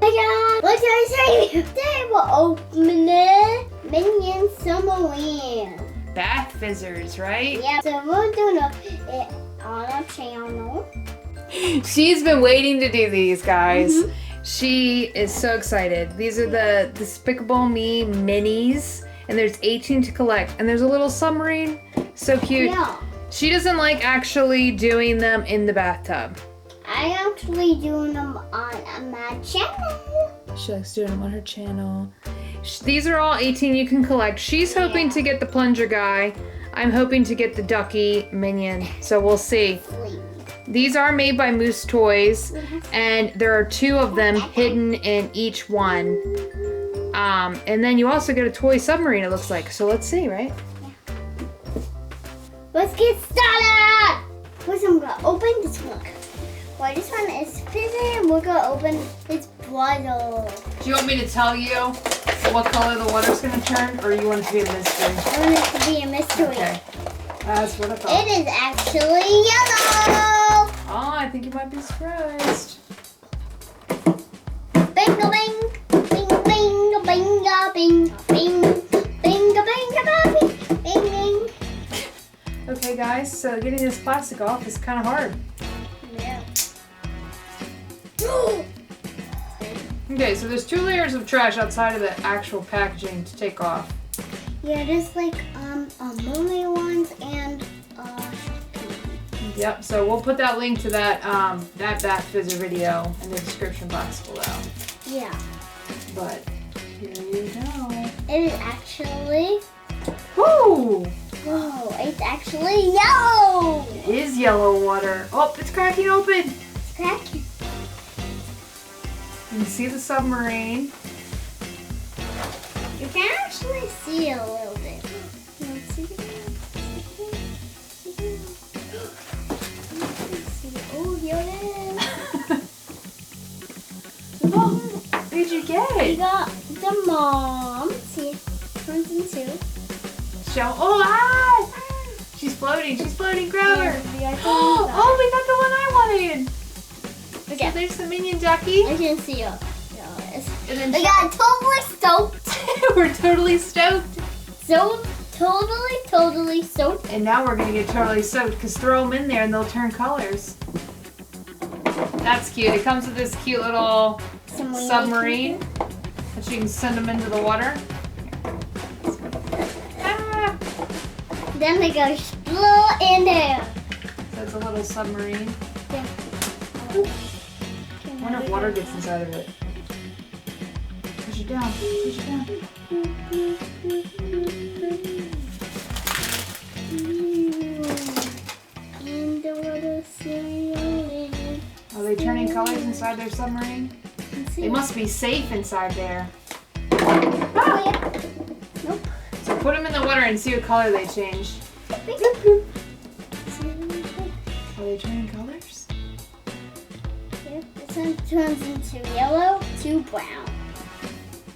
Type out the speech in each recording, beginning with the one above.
Oh my god! What can I say? Today we're opening Mineez Submarine. Bath fizzers, right? Yeah, so we're doing it on our channel. She's been waiting to do these, guys. She is so excited. These are the Despicable Me minis, and there's 18 to collect. And there's a little submarine, so cute. Yeah. She doesn't like actually doing them in the bathtub. I actually doing them on my channel. She likes doing them on her channel. These are all 18 you can collect. She's hoping to get the plunger guy. I'm hoping to get the ducky minion. So we'll see. These are made by Moose Toys, and there are 2 of them hidden in each one. And then you also get a toy submarine, it looks like. So let's see, right? Yeah. Let's get started! First I'm gonna open this one. Well, this one is fizzy, and we're gonna open this bottle. Do you want me to tell you what color the water's gonna turn, or you want it to be a mystery? I want it to be a mystery. Okay. That's what I thought. It is actually yellow! Oh, I think you might be surprised. Bingo bing! Bingo bingo bingo bingo bing! Bingo bingo bing! Bing bing! Okay, guys, so getting this plastic off is kind of hard. Yeah. Okay, so there's 2 layers of trash outside of the actual packaging to take off. Yeah, there's like mermaid ones and Shopkins. Yep, so we'll put that link to that Bath Fizzer video in the description box below. Yeah. But here you go. It is actually Woo! whoa, it's actually yellow! It is yellow water. Oh, it's cracking open. It's cracking. You can see the submarine. You can actually see a little bit. See it? Oh, here it is. Oh, what did you We get? got the mom. See, it turns into. Show. Oh, ah! She's floating. She's floating. Grab her. We got Oh, we got the one I wanted. okay. So there's the minion ducky. I can see it. And then We got totally stoked. we're totally stoked. So totally soaked. And now we're gonna get totally soaked because throw them in there and they'll turn colors. That's cute. It comes with this cute little submarine that you can send them into the water. Ah. Then they go explode in there. That's a little submarine. Yeah. I wonder if water gets inside of it. Push it down. Push it down. And the water sailing. Are they turning colors inside their submarine? They must be safe inside there. Oh, yeah. Nope. So put them in the water and see what color they change. Are they turning colors? Yep. This one turns into yellow to brown.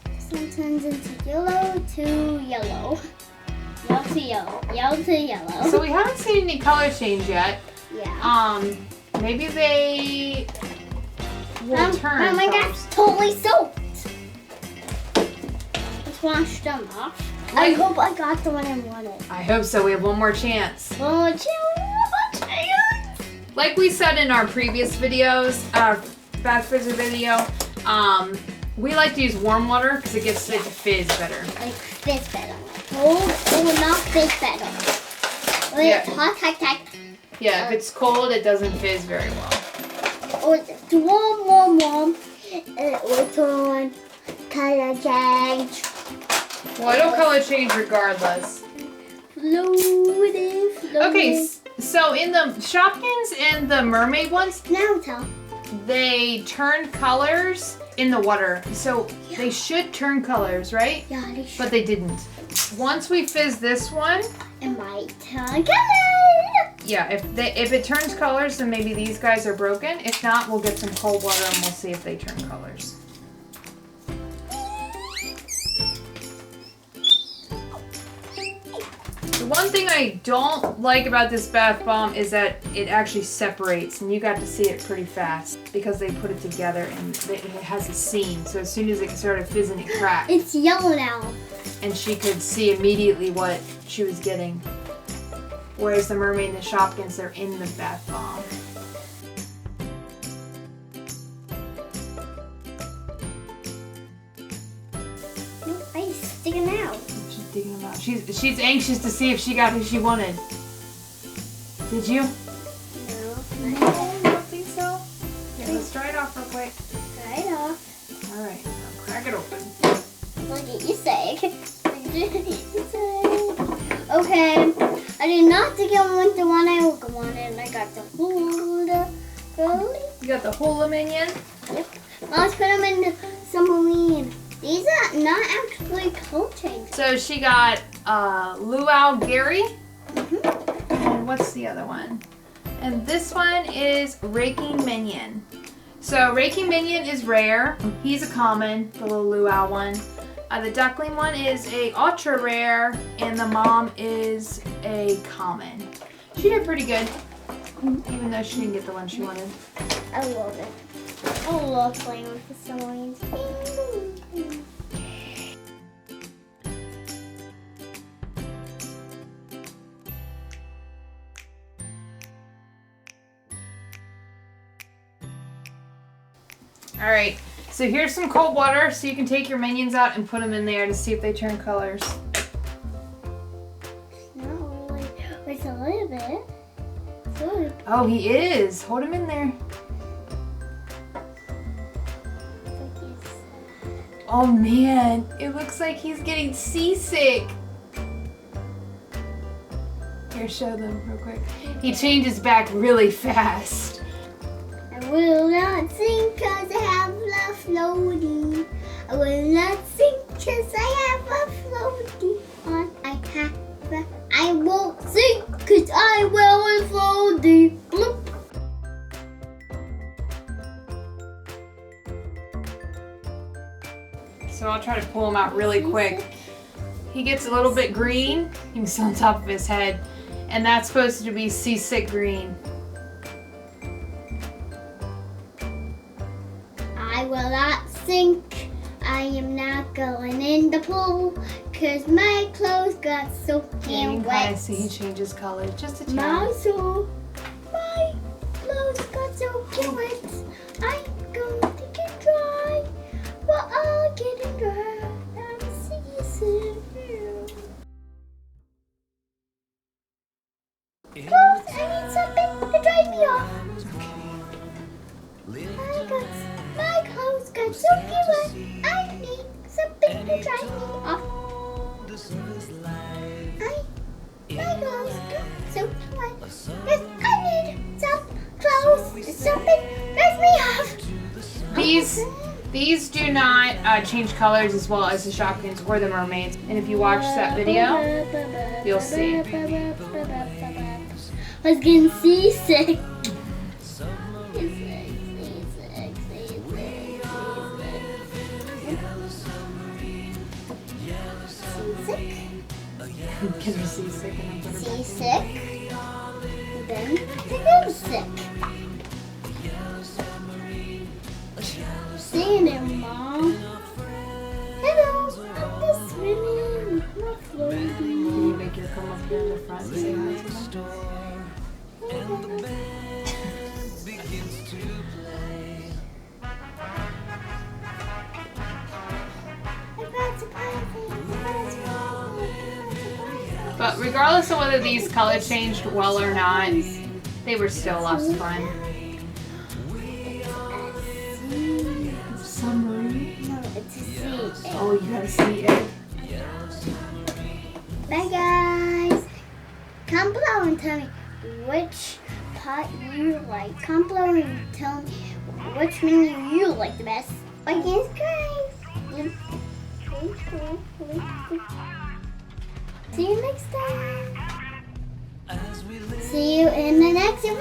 This one turns into yellow to yellow. Yellow to yellow. Yellow to yellow. So we haven't seen any color change yet. Yeah. Maybe they will turn. Oh my colors. gosh, totally soaked. Let's wash them off. I hope I got the one I wanted. I hope so. We have one more chance. Oh, chance. Like we said in our previous videos, our Bath Fizzer video, we like to use warm water because it gets it to fizz better. Like fizz better. Oh, not fizz better. Wait, Yeah. hot. Yeah, if it's cold, it doesn't fizz very well. Oh, it's warm. It will turn color change. Well, it'll color change regardless. Floating. Okay, so in the Shopkins and the mermaid ones, Now tell. they turn colors in the water. So they should turn colors, right? Yeah, they should. But they didn't. Once we fizz this one, It might turn color. yeah, if it turns colors, then maybe these guys are broken. If not, we'll get some cold water and we'll see if they turn colors. So one thing I don't like about this bath bomb is that it actually separates, and you got to see it pretty fast because they put it together and it has a seam. So as soon as it started fizzing, it cracked. It's yellow now. And she could see immediately what she was getting. Whereas the mermaid and the Shopkins, they're in the bath bomb. He's sticking out. She's digging them out. She's anxious to see if she got who she wanted. Did you? No. I don't think so. Yeah, let's try it off real quick. Try it off. All right, now crack it open. Look at you say. Okay, I did not get the one I wanted. I got the hula girly. You got the hula minion. Yep. Let's put them in the submarine. These are not actually color changes. So she got Luau Gary. Mm-hmm. And what's the other one? And this one is Raking Minion. So Raking Minion is rare. He's a common, the little Luau one. The duckling one is a ultra rare, and the mom is a common. She did pretty good, even though she didn't get the one she wanted. I love it. I love playing with the submarines. All right, so here's some cold water so you can take your minions out and put them in there to see if they turn colors. No, it's a little bit. Good. Oh, he is. Hold him in there. Oh man, it looks like he's getting seasick. Here, show them real quick. He changes back really fast. I will not sink because I have a floaty. I will not sink because I have a floaty. I won't sink because I will a floaty. Bloop. So I'll try to pull him out really quick. He gets a little bit green. You can see on top of his head. And that's supposed to be seasick green. I will not sink. I am not going in the pool because my clothes got Yeah, you soaking can kind wet. of see he changes colors just a tad. My clothes got soaking wet. I'm going to get dry. Well, I'll get it dry. I'm seasick. Clothes, I need something to dry me off. My clothes got soaking wet. I need something to dry me off. My clothes got soaking wet. Yes, I need some clothes. Something dry me off. These do not change colors as well as the Shopkins or the mermaids. And if you watch that video, you'll see. I was getting seasick. Because we're seasick. Seasick. Then I'm sick. See there, Mom. Hello, I'm just swimming with my floaty. Can you make your come up here in the front and say hi to them? But regardless of whether these color changed well or not, they were still lots of fun. Submarine? No, it's a sea. Oh, you gotta see it. Bye, guys. Comment below and tell me which part you like. Comment below and tell me which menu you like the best. Bye, guys. See you next time. See you in the next video.